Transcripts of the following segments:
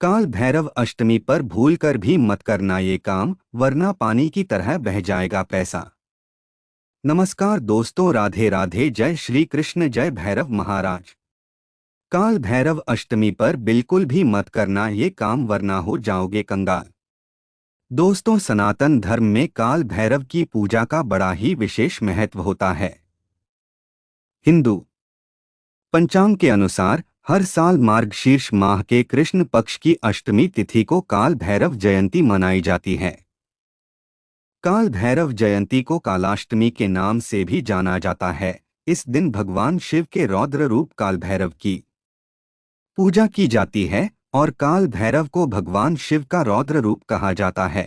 काल भैरव अष्टमी पर भूलकर भी मत करना ये काम, वरना पानी की तरह बह जाएगा पैसा। नमस्कार दोस्तों, राधे राधे, जय श्री कृष्ण, जय भैरव महाराज। काल भैरव अष्टमी पर बिल्कुल भी मत करना ये काम, वरना हो जाओगे कंगाल। दोस्तों, सनातन धर्म में काल भैरव की पूजा का बड़ा ही विशेष महत्व होता है। हिंदू पंचांग के अनुसार हर साल मार्गशीर्ष माह के कृष्ण पक्ष की अष्टमी तिथि को काल भैरव जयंती मनाई जाती है। काल भैरव जयंती को कालाष्टमी के नाम से भी जाना जाता है। इस दिन भगवान शिव के रौद्र रूप काल भैरव की पूजा की जाती है और काल भैरव को भगवान शिव का रौद्र रूप कहा जाता है।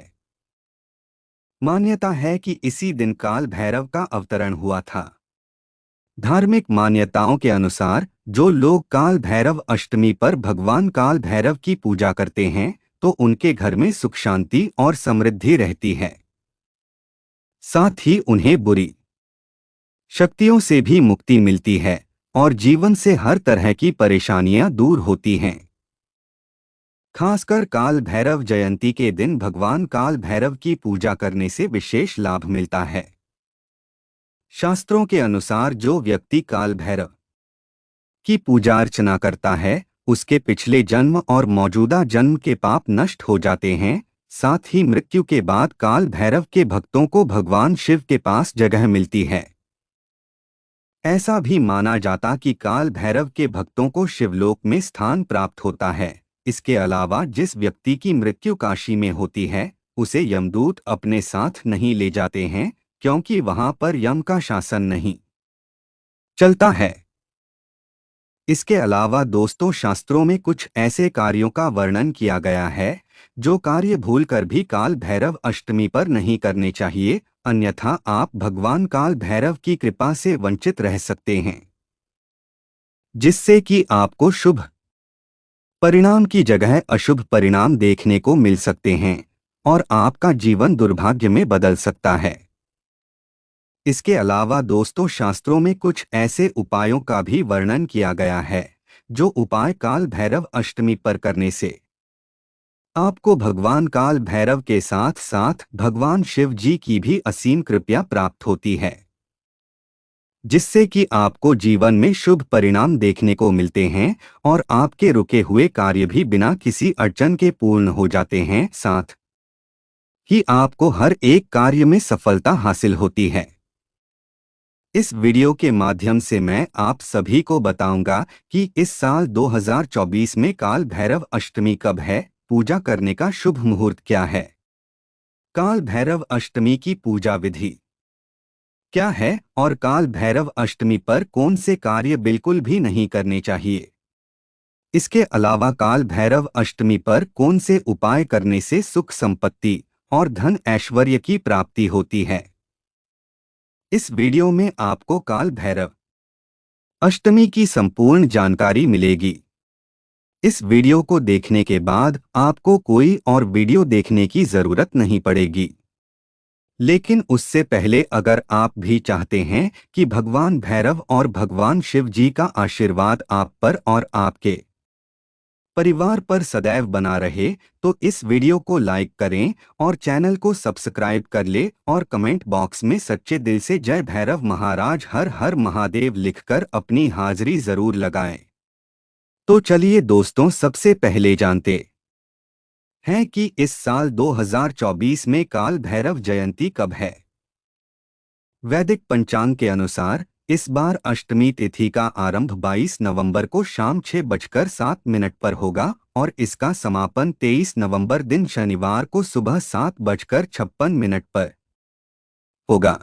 मान्यता है कि इसी दिन काल भैरव का अवतरण हुआ था। धार्मिक मान्यताओं के अनुसार जो लोग काल भैरव अष्टमी पर भगवान काल भैरव की पूजा करते हैं तो उनके घर में सुख शांति और समृद्धि रहती है। साथ ही उन्हें बुरी शक्तियों से भी मुक्ति मिलती है और जीवन से हर तरह की परेशानियां दूर होती हैं। खासकर काल भैरव जयंती के दिन भगवान काल भैरव की पूजा करने से विशेष लाभ मिलता है। शास्त्रों के अनुसार जो व्यक्ति काल भैरव की पूजा अर्चना करता है उसके पिछले जन्म और मौजूदा जन्म के पाप नष्ट हो जाते हैं। साथ ही मृत्यु के बाद काल भैरव के भक्तों को भगवान शिव के पास जगह मिलती है। ऐसा भी माना जाता कि काल भैरव के भक्तों को शिवलोक में स्थान प्राप्त होता है। इसके अलावा जिस व्यक्ति की मृत्यु काशी में होती है उसे यमदूत अपने साथ नहीं ले जाते हैं, क्योंकि वहां पर यम का शासन नहीं चलता है। इसके अलावा दोस्तों, शास्त्रों में कुछ ऐसे कार्यों का वर्णन किया गया है जो कार्य भूलकर भी काल भैरव अष्टमी पर नहीं करने चाहिए, अन्यथा आप भगवान काल भैरव की कृपा से वंचित रह सकते हैं, जिससे कि आपको शुभ परिणाम की जगह अशुभ परिणाम देखने को मिल सकते हैं और आपका जीवन दुर्भाग्य में बदल सकता है। इसके अलावा दोस्तों, शास्त्रों में कुछ ऐसे उपायों का भी वर्णन किया गया है जो उपाय काल भैरव अष्टमी पर करने से आपको भगवान काल भैरव के साथ साथ भगवान शिव जी की भी असीम कृपा प्राप्त होती है, जिससे कि आपको जीवन में शुभ परिणाम देखने को मिलते हैं और आपके रुके हुए कार्य भी बिना किसी अड़चन के पूर्ण हो जाते हैं। साथ ही आपको हर एक कार्य में सफलता हासिल होती है। इस वीडियो के माध्यम से मैं आप सभी को बताऊंगा कि इस साल 2024 में काल भैरव अष्टमी कब है, पूजा करने का शुभ मुहूर्त क्या है, काल भैरव अष्टमी की पूजा विधि क्या है और काल भैरव अष्टमी पर कौन से कार्य बिल्कुल भी नहीं करने चाहिए। इसके अलावा काल भैरव अष्टमी पर कौन से उपाय करने से सुख संपत्ति और धन ऐश्वर्य की प्राप्ति होती है। इस वीडियो में आपको काल भैरव अष्टमी की संपूर्ण जानकारी मिलेगी। इस वीडियो को देखने के बाद आपको कोई और वीडियो देखने की जरूरत नहीं पड़ेगी। लेकिन उससे पहले अगर आप भी चाहते हैं कि भगवान भैरव और भगवान शिव जी का आशीर्वाद आप पर और आपके परिवार पर सदैव बना रहे तो इस वीडियो को लाइक करें और चैनल को सब्सक्राइब कर ले और कमेंट बॉक्स में सच्चे दिल से जय भैरव महाराज हर हर महादेव लिखकर अपनी हाजिरी जरूर लगाएं। तो चलिए दोस्तों, सबसे पहले जानते हैं कि इस साल 2024 में काल भैरव जयंती कब है। वैदिक पंचांग के अनुसार इस बार अष्टमी तिथि का आरंभ 22 नवंबर को शाम 6:07 पर होगा और इसका समापन 23 नवंबर दिन शनिवार को सुबह 7:56 पर होगा।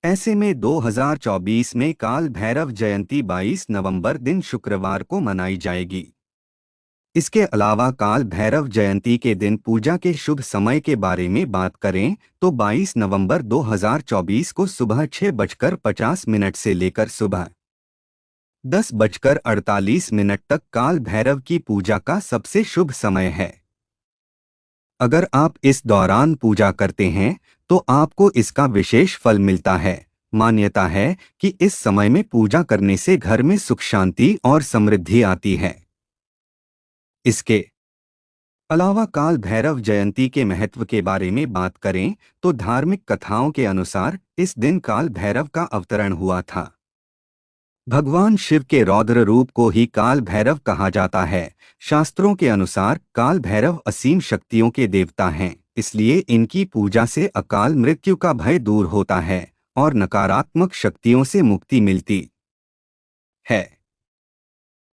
ऐसे में 2024 में काल भैरव जयंती 22 नवंबर दिन शुक्रवार को मनाई जाएगी। इसके अलावा काल भैरव जयंती के दिन पूजा के शुभ समय के बारे में बात करें तो 22 नवंबर 2024 को सुबह 6:50 से लेकर सुबह 10:48 तक काल भैरव की पूजा का सबसे शुभ समय है। अगर आप इस दौरान पूजा करते हैं तो आपको इसका विशेष फल मिलता है। मान्यता है कि इस समय में पूजा करने से घर में सुख शांति और समृद्धि आती है। इसके अलावा काल भैरव जयंती के महत्व के बारे में बात करें तो धार्मिक कथाओं के अनुसार इस दिन काल भैरव का अवतरण हुआ था। भगवान शिव के रौद्र रूप को ही काल भैरव कहा जाता है। शास्त्रों के अनुसार काल भैरव असीम शक्तियों के देवता हैं, इसलिए इनकी पूजा से अकाल मृत्यु का भय दूर होता है और नकारात्मक शक्तियों से मुक्ति मिलती है।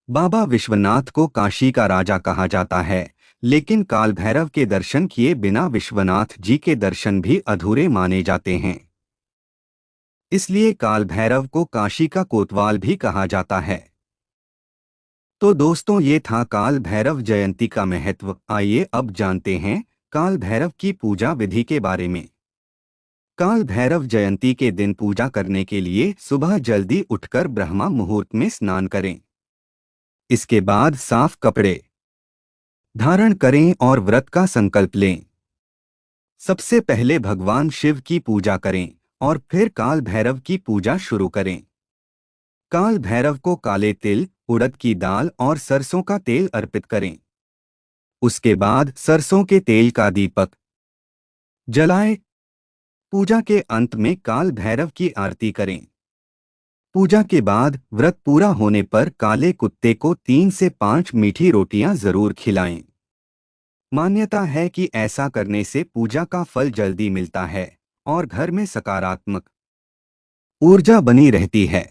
बाबा विश्वनाथ को काशी का राजा कहा जाता है, लेकिन काल भैरव के दर्शन किए बिना विश्वनाथ जी के दर्शन भी अधूरे माने जाते हैं। इसलिए काल भैरव को काशी का कोतवाल भी कहा जाता है। तो दोस्तों, ये था काल भैरव जयंती का महत्व। आइए अब जानते हैं काल भैरव की पूजा विधि के बारे में। काल भैरव जयंती के दिन पूजा करने के लिए सुबह जल्दी उठकर ब्रह्मा मुहूर्त में स्नान करें। इसके बाद साफ कपड़े धारण करें और व्रत का संकल्प लें। सबसे पहले भगवान शिव की पूजा करें और फिर काल भैरव की पूजा शुरू करें। काल भैरव को काले तिल, उड़द की दाल और सरसों का तेल अर्पित करें। उसके बाद सरसों के तेल का दीपक जलाएं। पूजा के अंत में काल भैरव की आरती करें। पूजा के बाद व्रत पूरा होने पर काले कुत्ते को 3 से 5 मीठी रोटियां जरूर खिलाएं। मान्यता है कि ऐसा करने से पूजा का फल जल्दी मिलता है और घर में सकारात्मक ऊर्जा बनी रहती है।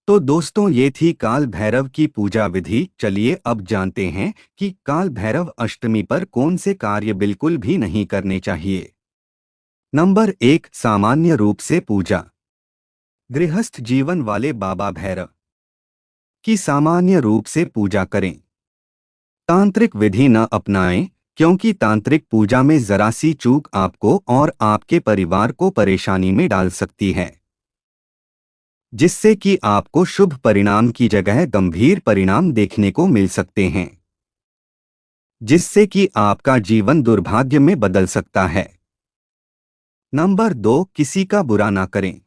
तो दोस्तों, ये थी काल भैरव की पूजा विधि। चलिए अब जानते हैं कि काल भैरव अष्टमी पर कौन से कार्य बिल्कुल भी नहीं करने चाहिए। नंबर 1, सामान्य रूप से पूजा। गृहस्थ जीवन वाले बाबा भैरव की सामान्य रूप से पूजा करें। तांत्रिक विधि न अपनाएं, क्योंकि तांत्रिक पूजा में जरा सी चूक आपको और आपके परिवार को परेशानी में डाल सकती है, जिससे कि आपको शुभ परिणाम की जगह गंभीर परिणाम देखने को मिल सकते हैं, जिससे कि आपका जीवन दुर्भाग्य में बदल सकता है। नंबर 2, किसी का बुरा ना करें।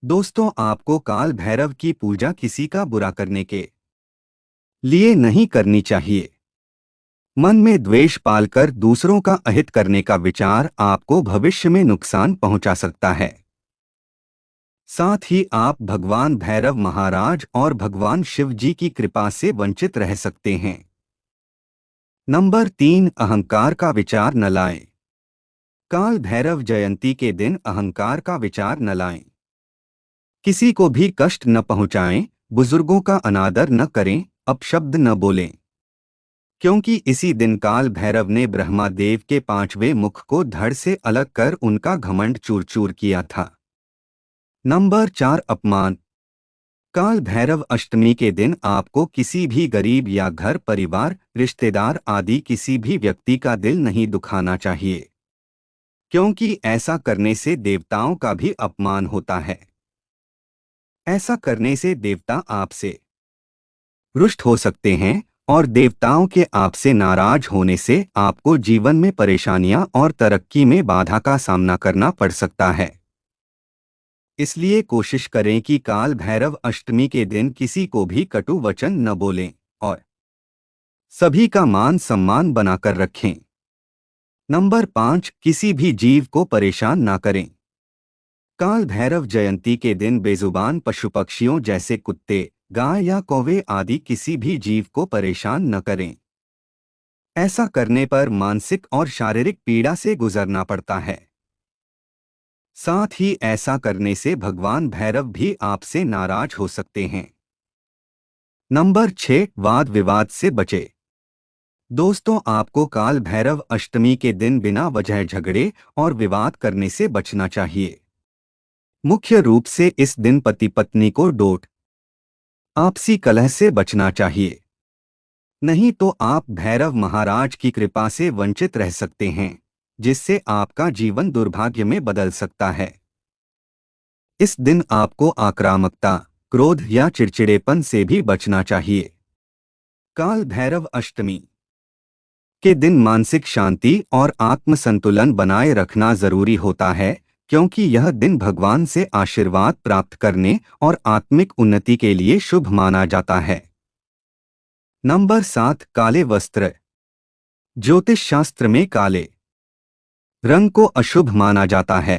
दोस्तों, आपको काल भैरव की पूजा किसी का बुरा करने के लिए नहीं करनी चाहिए। मन में द्वेष पालकर दूसरों का अहित करने का विचार आपको भविष्य में नुकसान पहुंचा सकता है। साथ ही आप भगवान भैरव महाराज और भगवान शिव जी की कृपा से वंचित रह सकते हैं। नंबर 3, अहंकार का विचार न लाएं। काल भैरव जयंती के दिन अहंकार का विचार न लाएं। किसी को भी कष्ट न पहुंचाएं, बुजुर्गों का अनादर न करें, अपशब्द न बोलें, क्योंकि इसी दिन काल भैरव ने ब्रह्मा देव के 5वें मुख को धड़ से अलग कर उनका घमंड चूर चूर किया था। नंबर 4, अपमान। काल भैरव अष्टमी के दिन आपको किसी भी गरीब या घर परिवार, रिश्तेदार आदि किसी भी व्यक्ति का दिल नहीं दुखाना चाहिए, क्योंकि ऐसा करने से देवताओं का भी अपमान होता है। ऐसा करने से देवता आपसे रुष्ट हो सकते हैं और देवताओं के आपसे नाराज होने से आपको जीवन में परेशानियां और तरक्की में बाधा का सामना करना पड़ सकता है। इसलिए कोशिश करें कि काल भैरव अष्टमी के दिन किसी को भी कटु वचन न बोलें और सभी का मान सम्मान बनाकर रखें। नंबर 5, किसी भी जीव को परेशान ना करें। काल भैरव जयंती के दिन बेजुबान पशु पक्षियों जैसे कुत्ते, गाय या कौवे आदि किसी भी जीव को परेशान न करें। ऐसा करने पर मानसिक और शारीरिक पीड़ा से गुजरना पड़ता है। साथ ही ऐसा करने से भगवान भैरव भी आपसे नाराज हो सकते हैं। नंबर 6, वाद विवाद से बचे। दोस्तों, आपको काल भैरव अष्टमी के दिन बिना वजह झगड़े और विवाद करने से बचना चाहिए। मुख्य रूप से इस दिन पति पत्नी को डोट आपसी कलह से बचना चाहिए, नहीं तो आप भैरव महाराज की कृपा से वंचित रह सकते हैं, जिससे आपका जीवन दुर्भाग्य में बदल सकता है। इस दिन आपको आक्रामकता, क्रोध या चिड़चिड़ेपन से भी बचना चाहिए। काल भैरव अष्टमी के दिन मानसिक शांति और आत्म संतुलन बनाए रखना जरूरी होता है, क्योंकि यह दिन भगवान से आशीर्वाद प्राप्त करने और आत्मिक उन्नति के लिए शुभ माना जाता है। नंबर 7, काले वस्त्र। ज्योतिष शास्त्र में काले रंग को अशुभ माना जाता है।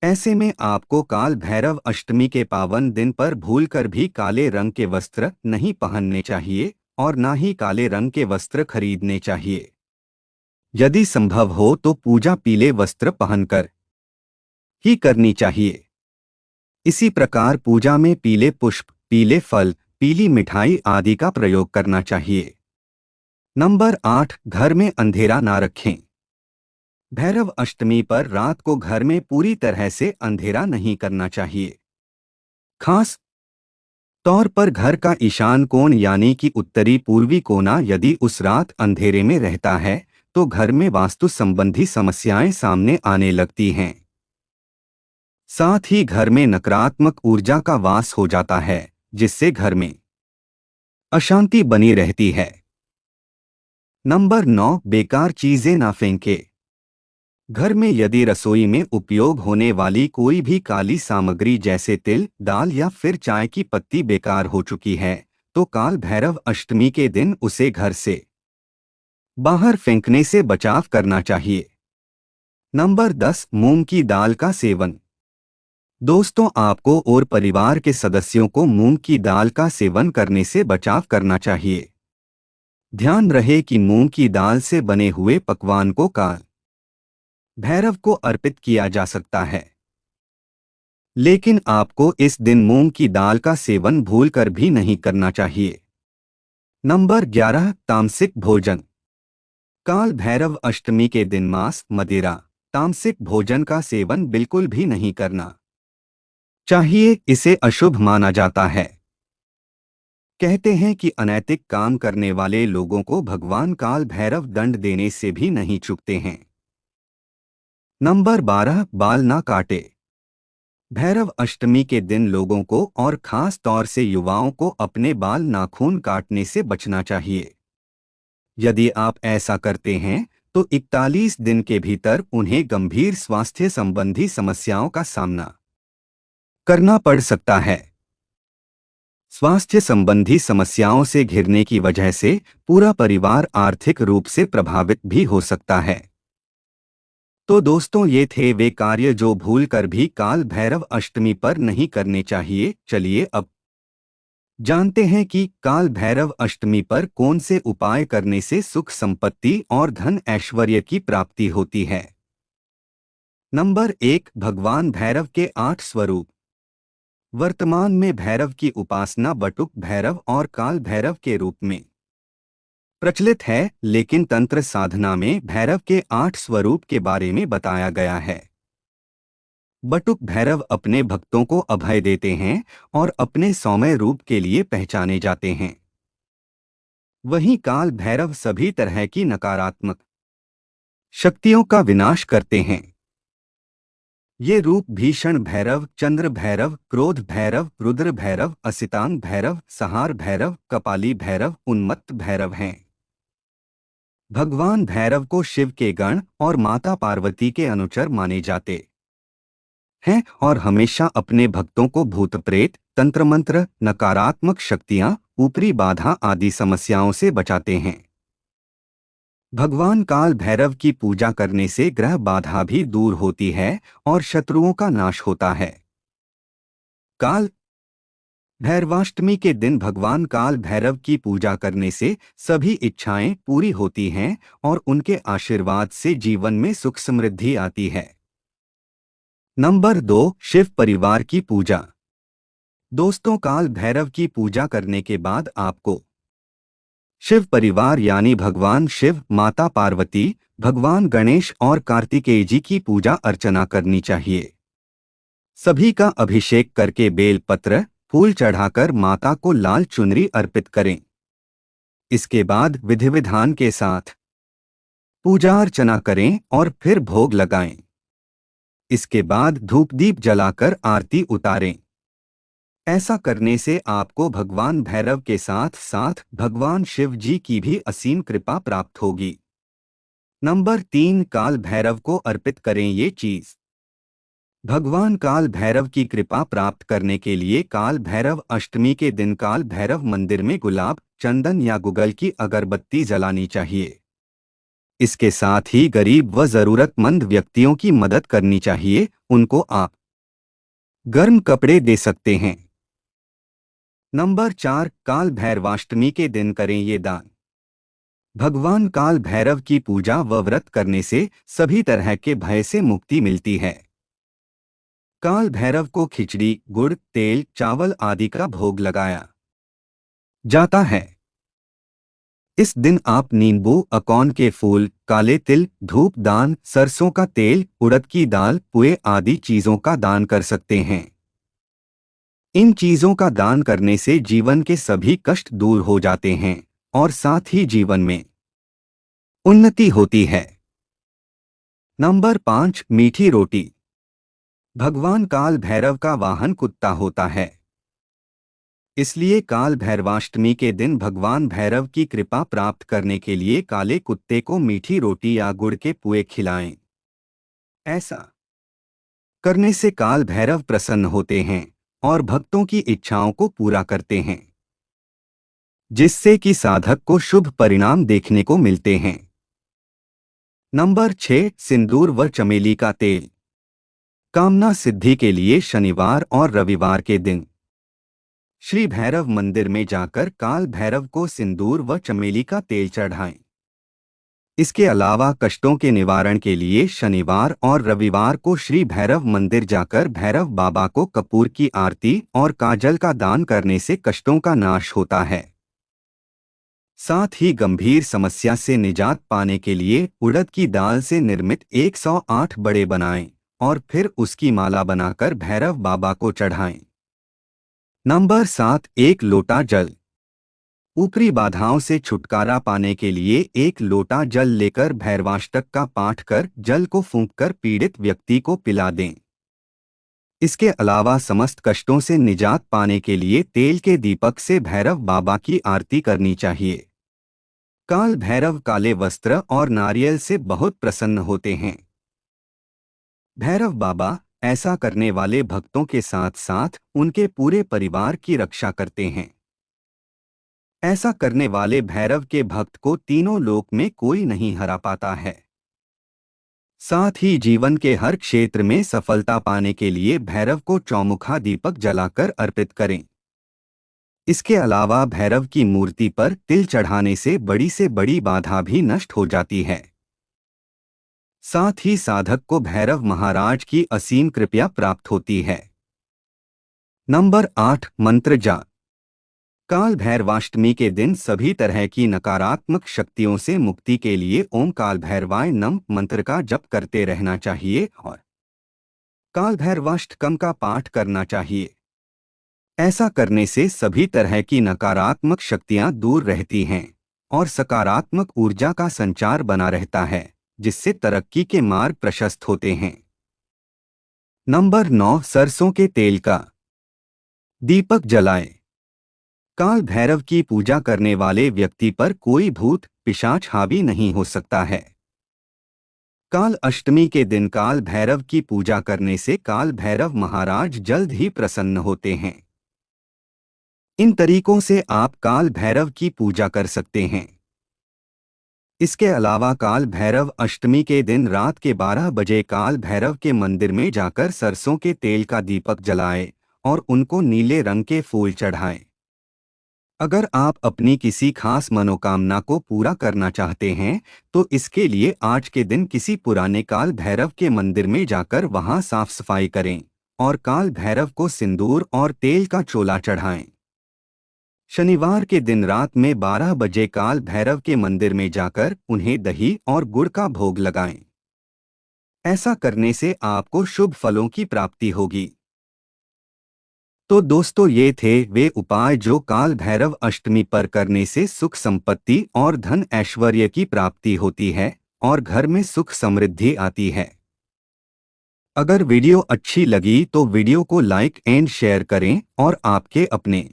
ऐसे में आपको काल भैरव अष्टमी के पावन दिन पर भूलकर भी काले रंग के वस्त्र नहीं पहनने चाहिए और ना ही काले रंग के वस्त्र खरीदने चाहिए। यदि संभव हो तो पूजा पीले वस्त्र पहनकर ही करनी चाहिए। इसी प्रकार पूजा में पीले पुष्प, पीले फल, पीली मिठाई आदि का प्रयोग करना चाहिए। नंबर 8, घर में अंधेरा ना रखें। भैरव अष्टमी पर रात को घर में पूरी तरह से अंधेरा नहीं करना चाहिए। खास तौर पर घर का ईशान कोण यानी कि उत्तरी पूर्वी कोना यदि उस रात अंधेरे में रहता है तो घर में वास्तु संबंधी समस्याएं सामने आने लगती हैं। साथ ही घर में नकारात्मक ऊर्जा का वास हो जाता है, जिससे घर में अशांति बनी रहती है। नंबर 9, बेकार चीजें ना फेंके। घर में यदि रसोई में उपयोग होने वाली कोई भी काली सामग्री जैसे तिल, दाल या फिर चाय की पत्ती बेकार हो चुकी है तो काल भैरव अष्टमी के दिन उसे घर से बाहर फेंकने से बचाव करना चाहिए। नंबर 10, मूंग की दाल का सेवन। दोस्तों, आपको और परिवार के सदस्यों को मूंग की दाल का सेवन करने से बचाव करना चाहिए। ध्यान रहे कि मूंग की दाल से बने हुए पकवान को काल भैरव को अर्पित किया जा सकता है, लेकिन आपको इस दिन मूंग की दाल का सेवन भूलकर भी नहीं करना चाहिए। नंबर 11, तामसिक भोजन। काल भैरव अष्टमी के दिन मांस, मदिरा, तामसिक भोजन का सेवन बिल्कुल भी नहीं करना चाहिए। इसे अशुभ माना जाता है। कहते हैं कि अनैतिक काम करने वाले लोगों को भगवान काल भैरव दंड देने से भी नहीं चूकते हैं। नंबर 12, बाल ना काटे। भैरव अष्टमी के दिन लोगों को और खास तौर से युवाओं को अपने बाल नाखून काटने से बचना चाहिए। यदि आप ऐसा करते हैं तो 41 दिन के भीतर उन्हें गंभीर स्वास्थ्य संबंधी समस्याओं का सामना करना पड़ सकता है। स्वास्थ्य संबंधी समस्याओं से घिरने की वजह से पूरा परिवार आर्थिक रूप से प्रभावित भी हो सकता है। तो दोस्तों, ये थे वे कार्य जो भूलकर भी काल भैरव अष्टमी पर नहीं करने चाहिए। चलिए अब जानते हैं कि काल भैरव अष्टमी पर कौन से उपाय करने से सुख संपत्ति और धन ऐश्वर्य की प्राप्ति होती है। नंबर 1, भगवान भैरव के 8 स्वरूप। वर्तमान में भैरव की उपासना बटुक भैरव और काल भैरव के रूप में प्रचलित है, लेकिन तंत्र साधना में भैरव के 8 स्वरूप के बारे में बताया गया है। बटुक भैरव अपने भक्तों को अभय देते हैं और अपने सौम्य रूप के लिए पहचाने जाते हैं। वहीं काल भैरव सभी तरह की नकारात्मक शक्तियों का विनाश करते हैं। ये रूप भीषण भैरव, चंद्र भैरव, क्रोध भैरव, रुद्र भैरव, असितांग भैरव, संहार भैरव, कपाली भैरव, उन्मत्त भैरव हैं। भगवान भैरव को शिव के गण और माता पार्वती के अनुचर माने जाते हैं और हमेशा अपने भक्तों को भूत प्रेत, तंत्र मंत्र, नकारात्मक शक्तियां, ऊपरी बाधा आदि समस्याओं से बचाते हैं। भगवान काल भैरव की पूजा करने से ग्रह बाधा भी दूर होती है और शत्रुओं का नाश होता है। काल भैरवाष्टमी के दिन भगवान काल भैरव की पूजा करने से सभी इच्छाएं पूरी होती हैं और उनके आशीर्वाद से जीवन में सुख समृद्धि आती है। नंबर 2, शिव परिवार की पूजा। दोस्तों, काल भैरव की पूजा करने के बाद आपको शिव परिवार यानी भगवान शिव, माता पार्वती, भगवान गणेश और कार्तिकेय जी की पूजा अर्चना करनी चाहिए। सभी का अभिषेक करके बेल पत्र, फूल चढ़ाकर माता को लाल चुनरी अर्पित करें। इसके बाद विधि विधान के साथ पूजा अर्चना करें और फिर भोग लगाएं। इसके बाद धूप दीप जलाकर आरती उतारें। ऐसा करने से आपको भगवान भैरव के साथ साथ भगवान शिव जी की भी असीम कृपा प्राप्त होगी। नंबर 3, काल भैरव को अर्पित करें ये चीज। भगवान काल भैरव की कृपा प्राप्त करने के लिए काल भैरव अष्टमी के दिन काल भैरव मंदिर में गुलाब, चंदन या गुगल की अगरबत्ती जलानी चाहिए। इसके साथ ही गरीब व जरूरतमंद व्यक्तियों की मदद करनी चाहिए। उनको आप गर्म कपड़े दे सकते हैं। नंबर 4, काल भैरवाष्टमी के दिन करें ये दान। भगवान काल भैरव की पूजा व व्रत करने से सभी तरह के भय से मुक्ति मिलती है। काल भैरव को खिचड़ी, गुड़, तेल, चावल आदि का भोग लगाया जाता है। इस दिन आप नींबू, अकौन के फूल, काले तिल, धूप दान, सरसों का तेल, उड़द की दाल, पुए आदि चीजों का दान कर सकते हैं। इन चीजों का दान करने से जीवन के सभी कष्ट दूर हो जाते हैं और साथ ही जीवन में उन्नति होती है। नंबर 5, मीठी रोटी। भगवान काल भैरव का वाहन कुत्ता होता है। इसलिए काल भैरवाष्टमी के दिन भगवान भैरव की कृपा प्राप्त करने के लिए काले कुत्ते को मीठी रोटी या गुड़ के पुए खिलाएं। ऐसा करने से काल भैरव प्रसन्न होते हैं और भक्तों की इच्छाओं को पूरा करते हैं, जिससे कि साधक को शुभ परिणाम देखने को मिलते हैं। नंबर 6, सिंदूर व चमेली का तेल। कामना सिद्धि के लिए शनिवार और रविवार के दिन श्री भैरव मंदिर में जाकर काल भैरव को सिंदूर व चमेली का तेल चढ़ाएं। इसके अलावा कष्टों के निवारण के लिए शनिवार और रविवार को श्री भैरव मंदिर जाकर भैरव बाबा को कपूर की आरती और काजल का दान करने से कष्टों का नाश होता है। साथ ही गंभीर समस्या से निजात पाने के लिए उड़द की दाल से निर्मित 108 बड़े बनाएं और फिर उसकी माला बनाकर भैरव बाबा को चढ़ाएं। नंबर 7, एक लोटा जल। ऊपरी बाधाओं से छुटकारा पाने के लिए एक लोटा जल लेकर भैरवाष्टक का पाठ कर जल को फूंककर पीड़ित व्यक्ति को पिला दें। इसके अलावा समस्त कष्टों से निजात पाने के लिए तेल के दीपक से भैरव बाबा की आरती करनी चाहिए। काल भैरव काले वस्त्र और नारियल से बहुत प्रसन्न होते हैं। भैरव बाबा ऐसा करने वाले भक्तों के साथ साथ उनके पूरे परिवार की रक्षा करते हैं। ऐसा करने वाले भैरव के भक्त को तीनों लोक में कोई नहीं हरा पाता है। साथ ही जीवन के हर क्षेत्र में सफलता पाने के लिए भैरव को चौमुखा दीपक जलाकर अर्पित करें। इसके अलावा भैरव की मूर्ति पर तिल चढ़ाने से बड़ी बाधा भी नष्ट हो जाती है। साथ ही साधक को भैरव महाराज की असीम कृपा प्राप्त होती है। नंबर 8, मंत्र जाप। काल भैरवाष्टमी के दिन सभी तरह की नकारात्मक शक्तियों से मुक्ति के लिए ओम काल भैरवाय नमः मंत्र का जप करते रहना चाहिए और काल भैरवाष्टकम का पाठ करना चाहिए। ऐसा करने से सभी तरह की नकारात्मक शक्तियां दूर रहती हैं और सकारात्मक ऊर्जा का संचार बना रहता है, जिससे तरक्की के मार्ग प्रशस्त होते हैं। नंबर 9, सरसों के तेल का दीपक जलाएं। काल भैरव की पूजा करने वाले व्यक्ति पर कोई भूत पिशाच हावी नहीं हो सकता है। काल अष्टमी के दिन काल भैरव की पूजा करने से काल भैरव महाराज जल्द ही प्रसन्न होते हैं। इन तरीकों से आप काल भैरव की पूजा कर सकते हैं। इसके अलावा काल भैरव अष्टमी के दिन रात के 12 बजे काल भैरव के मंदिर में जाकर सरसों के तेल का दीपक जलाएं और उनको नीले रंग के फूल चढ़ाएं। अगर आप अपनी किसी खास मनोकामना को पूरा करना चाहते हैं तो इसके लिए आज के दिन किसी पुराने काल भैरव के मंदिर में जाकर वहां साफ सफाई करें और काल भैरव को सिंदूर और तेल का चोला चढ़ाएं। शनिवार के दिन रात में 12 बजे काल भैरव के मंदिर में जाकर उन्हें दही और गुड़ का भोग लगाएं। ऐसा करने से आपको शुभ फलों की प्राप्ति होगी। तो दोस्तों, ये थे वे उपाय जो काल भैरव अष्टमी पर करने से सुख संपत्ति और धन ऐश्वर्य की प्राप्ति होती है और घर में सुख समृद्धि आती है। अगर वीडियो अच्छी लगी तो वीडियो को लाइक एंड शेयर करें और आपके अपने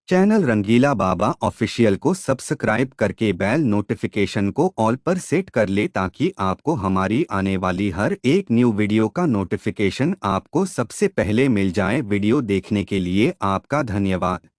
चैनल रंगीला बाबा ऑफिशियल को सब्सक्राइब करके बेल नोटिफिकेशन को ऑल पर सेट कर ले ताकि आपको हमारी आने वाली हर एक न्यू वीडियो का नोटिफिकेशन आपको सबसे पहले मिल जाए। वीडियो देखने के लिए आपका धन्यवाद।